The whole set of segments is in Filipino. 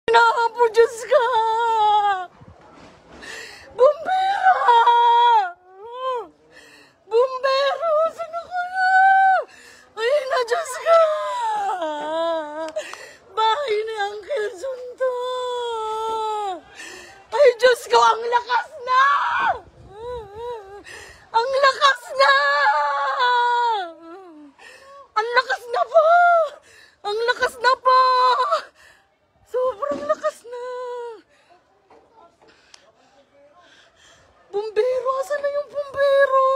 Napo, Diyos ka! Bumbero! Bumbero! Saan ako na? Ayun na, Diyos ka! Bahay ni Uncle Junto! Ay, Diyos ko, ang lakas na! Ang lakas na! Ang lakas na po! Ang lakas na po! Sobrang lakas na! Bumbero! Asan na yung bumbero?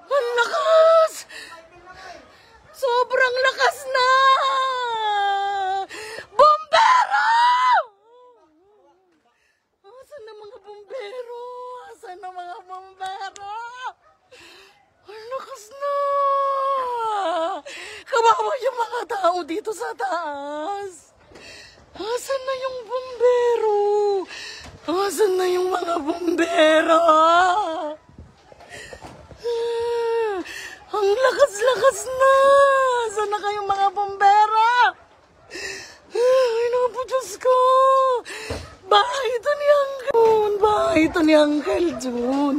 Ang lakas! Sobrang lakas na! Bumbero! Asan na mga bumbero? Asan na mga bumbero? Ang lakas na! Kawawa yung mga tao dito sa taas. Asan na yung bumbero? Asan na yung mga bumbero? Ang lakas-lakas na! Asan na kayong mga bumbero? Ay, naku, Diyos ko! Bahay ito ni Uncle Jun! Bahay ito ni Uncle Jun!